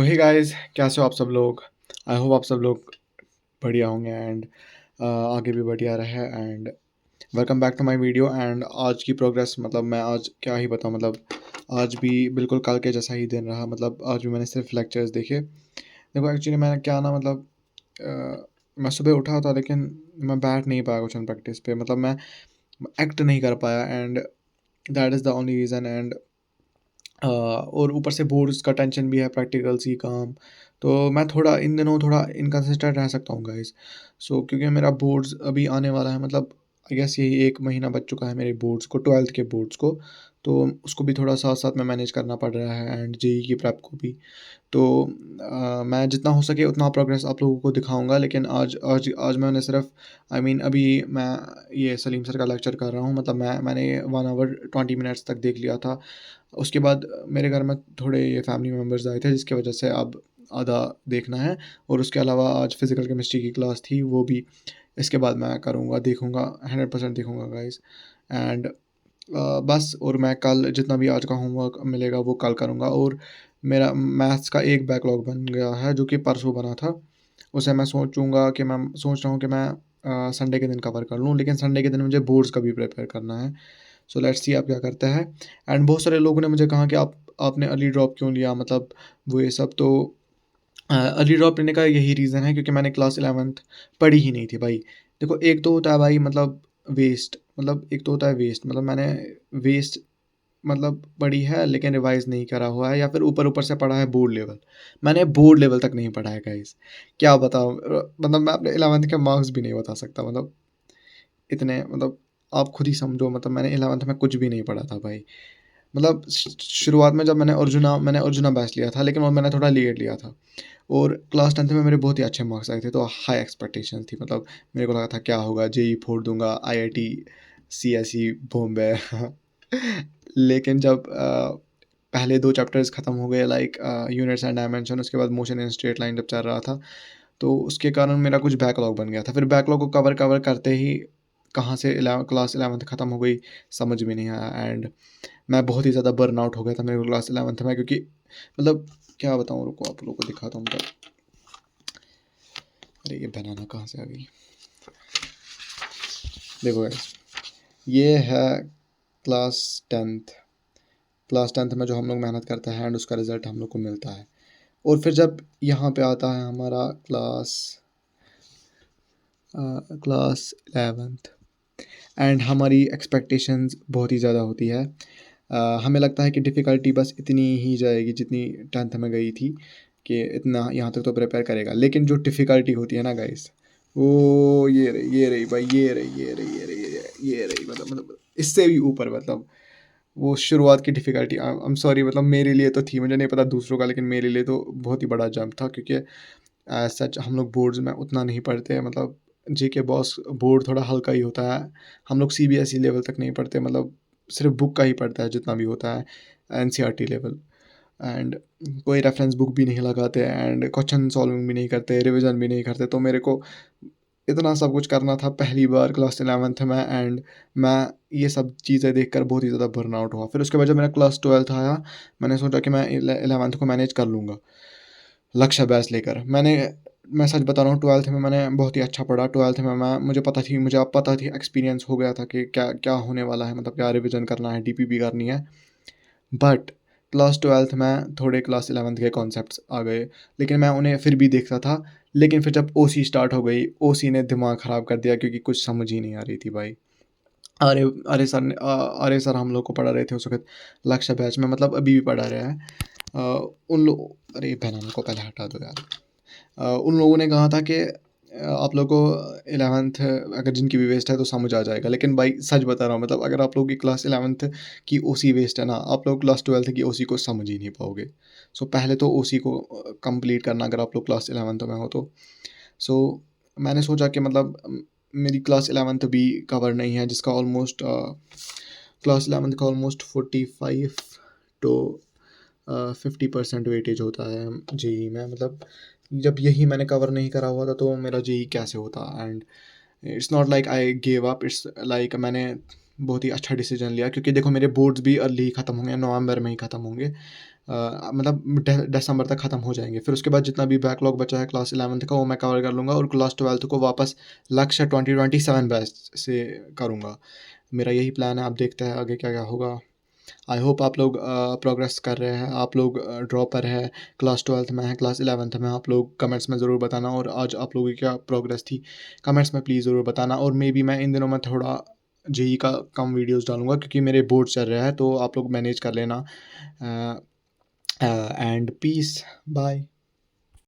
तो hey guys, कैसे हो आप सब लोग? आई होप आप सब लोग बढ़िया होंगे एंड आगे भी बढ़िया रहे and welcome back to my video. And आज की प्रोग्रेस मतलब मैं आज क्या ही बताऊँ, मतलब आज भी बिल्कुल कल के जैसा ही दिन रहा। मतलब आज भी मैंने सिर्फ लेक्चर्स देखे। देखो एक्चुअली मैंने क्या ना मतलब मैं सुबह उठा था लेकिन मैं बैठ नहीं पाया क्वेश्चन प्रैक्टिस पे। मतलब मैं एक्ट नहीं कर पाया and that is the only reason. And और ऊपर से बोर्ड्स का टेंशन भी है, प्रैक्टिकल्स की काम। तो मैं थोड़ा इन दिनों थोड़ा इनकंसिस्टेंट रह सकता हूँ गाइस। सो क्योंकि मेरा बोर्ड्स अभी आने वाला है, मतलब आई गेस यही 1 महीना बच चुका है मेरे बोर्ड्स को, 12th के बोर्ड्स को। तो उसको भी थोड़ा साथ-साथ में मैनेज करना पड़ रहा है एंड जेईई की प्रेप को भी। तो मैं जितना हो सके उतना प्रोग्रेस आप लोगों को दिखाऊँगा। लेकिन आज आज आज मैंने सिर्फ़ अभी मैं ये सलीम सर का लेक्चर कर रहा हूँ। मतलब मैंने 1 आवर 20 मिनट्स तक देख लिया था। उसके बाद मेरे घर में थोड़े ये फैमिली मेंबर्स आए थे जिसकी वजह से अब आधा देखना है। और उसके अलावा आज फ़िज़िकल केमिस्ट्री की क्लास थी, वो भी इसके बाद मैं करूँगा, देखूँगा, 100% देखूँगा गाइज़। एंड बस और मैं कल जितना भी आज का होमवर्क मिलेगा वो कल करूँगा। और मेरा मैथ्स का एक बैकलॉग बन गया है जो कि परसों बना था। उसे मैं सोचूँगा कि मैं सोच रहा हूँ कि मैं संडे के दिन कवर कर लूँ, लेकिन संडे के दिन मुझे बोर्ड्स का भी प्रिपेयर करना है। सो लेट्स सी आप क्या करते हैं। एंड बहुत सारे लोगों ने मुझे कहा कि आपने अर्ली ड्रॉप क्यों लिया, मतलब वो ये सब। तो अर्ली ड्रॉप लेने का यही रीज़न है क्योंकि मैंने क्लास 11th पढ़ी ही नहीं थी भाई। देखो एक तो होता है भाई मतलब वेस्ट, मतलब एक तो होता है वेस्ट, मतलब मैंने वेस्ट मतलब पढ़ी है लेकिन रिवाइज़ नहीं करा हुआ है, या फिर ऊपर-ऊपर से पढ़ा है बोर्ड लेवल। मैंने बोर्ड लेवल तक नहीं पढ़ा है गाइज़। क्या बताऊँ, मतलब मैं अपने 11th के मार्क्स भी नहीं बता सकता। मतलब इतने, मतलब आप खुद ही समझो, मतलब मैंने 11th में कुछ भी नहीं पढ़ा था भाई। मतलब शुरुआत में जब मैंने अर्जुना बैच लिया था, लेकिन वो मैंने थोड़ा लेट लिया था। और क्लास 10th में मेरे बहुत ही अच्छे मार्क्स आए थे, तो हाई एक्सपेक्टेशंस थी। मतलब मेरे को लगा था क्या होगा, जेईई फोड़ दूँगा, आईआईटी, सीएसई, बॉम्बे। लेकिन जब पहले 2 चैप्टर्स खत्म हो गए, लाइक यूनिट्स एंड डायमेंशन, उसके बाद मोशन इन स्ट्रेट लाइन जब चल रहा था, तो उसके कारण मेरा कुछ बैकलॉग बन गया था। फिर बैकलॉग को कवर कवर करते ही कहाँ से क्लास 11th खत्म हो गई, समझ भी नहीं आया। एंड मैं बहुत ही ज़्यादा बर्न आउट हो गया था मेरे को क्लास 11th में, क्योंकि मतलब क्या बताऊँ, रुको आप लोगों को दिखाता हूँ। मतलब अरे ये बनाना कहाँ से आ गई? देखो गाइस, ये है क्लास 10th। क्लास 10th में जो हम लोग मेहनत करते हैं एंड उसका रिज़ल्ट हम लोग को मिलता है। और फिर जब यहाँ पे आता है हमारा क्लास 11th एंड हमारी एक्सपेक्टेशंस बहुत ही ज़्यादा होती है। हमें लगता है कि डिफ़िकल्टी बस इतनी ही जाएगी जितनी 10th में गई थी, कि इतना यहाँ तक तो प्रिपेयर करेगा। लेकिन जो डिफ़िकल्टी होती है ना गाइस, वो ये रही भाई, ये रही, मतलब इससे भी ऊपर, मतलब वो शुरुआत की डिफ़िकल्टी, आई एम सॉरी, मतलब मेरे लिए तो थी, मुझे नहीं पता दूसरों का, लेकिन मेरे लिए तो बहुत ही बड़ा जंप था। क्योंकि एज़ सच हम लोग बोर्ड्स में उतना नहीं पढ़ते हैं। मतलब जेके बॉस बोर्ड थोड़ा हल्का ही होता है। हम लोग सीबीएसई लेवल तक नहीं पढ़ते, मतलब सिर्फ़ बुक का ही पढ़ता है जितना भी होता है, एनसीईआरटी लेवल। एंड कोई रेफ़रेंस बुक भी नहीं लगाते एंड क्वेश्चन सॉल्विंग भी नहीं करते, रिविज़न भी नहीं करते। तो मेरे को इतना सब कुछ करना था पहली बार क्लास 11th में। एंड मैं ये सब चीज़ें देखकर बहुत ही ज़्यादा बर्नआउट हुआ। फिर उसके बाद जब मेरा क्लास 12th आया, मैंने सोचा कि मैं 11th को मैनेज कर लूँगा लक्ष्य बैच लेकर। मैं सच बता रहा हूँ, 12th में मैंने बहुत ही अच्छा पढ़ा। 12th में मुझे अब पता थी, एक्सपीरियंस हो गया था कि क्या क्या होने वाला है, मतलब क्या रिविज़न करना है, डीपीपी करनी है। बट क्लास 12th में थोड़े क्लास 11th के कॉन्सेप्ट्स आ गए, लेकिन मैं उन्हें फिर भी देखता था। लेकिन फिर जब ओसी स्टार्ट हो गई, ओसी ने दिमाग ख़राब कर दिया, क्योंकि कुछ समझ ही नहीं आ रही थी भाई। अरे अरे सर हम लोग को पढ़ा रहे थे उस वक़्त लक्ष्य बैच में, मतलब अभी भी पढ़ा रहे हैं। उन लो अरे बनाना को पहले हटा दो यार। उन लोगों ने कहा था कि आप लोगों को 11th अगर जिनकी भी वेस्ट है तो समझ आ जाएगा। लेकिन भाई सच बता रहा हूँ, मतलब अगर आप लोगों की क्लास 11th की ओसी वेस्ट है ना, आप लोग क्लास 12th की ओसी को समझ ही नहीं पाओगे। सो पहले तो ओसी को कंप्लीट करना, अगर आप लोग क्लास 11th में हो तो। सो मैंने सोचा कि मतलब मेरी क्लास 11th भी कवर नहीं है, जिसका ऑलमोस्ट क्लास 11th का ऑलमोस्ट 45 टू 50% वेटेज होता है जेईई में। मतलब जब यही मैंने कवर नहीं करा हुआ था तो मेरा जेईई कैसे होता। And it's not like I give up, it's like मैंने बहुत ही अच्छा डिसीजन लिया, क्योंकि देखो मेरे बोर्ड्स भी अर्ली ही ख़त्म होंगे, नवंबर में ही ख़त्म होंगे। मतलब दिसंबर तक ख़त्म हो जाएँगे। फिर उसके बाद जितना भी बैकलॉग बचा है क्लास 11th का वो मैं कवर कर लूँगा और क्लास 12th को वापस लक्ष्य 2027 बैच से करूँगा। मेरा यही प्लान है, अब देखते हैं आगे क्या-क्या होगा। आई होप आप लोग प्रोग्रेस कर रहे हैं, आप लोग ड्रॉप पर है, क्लास 12th में है, क्लास 11th में, आप लोग कमेंट्स में ज़रूर बताना और आज आप लोगों की क्या प्रोग्रेस थी, कमेंट्स में प्लीज़ ज़रूर बताना। और मेबी मैं इन दिनों में थोड़ा जेईई का कम वीडियोज़ डालूँगा क्योंकि मेरे बोर्ड चल रहा है, तो आप लोग मैनेज कर लेना। And peace, bye.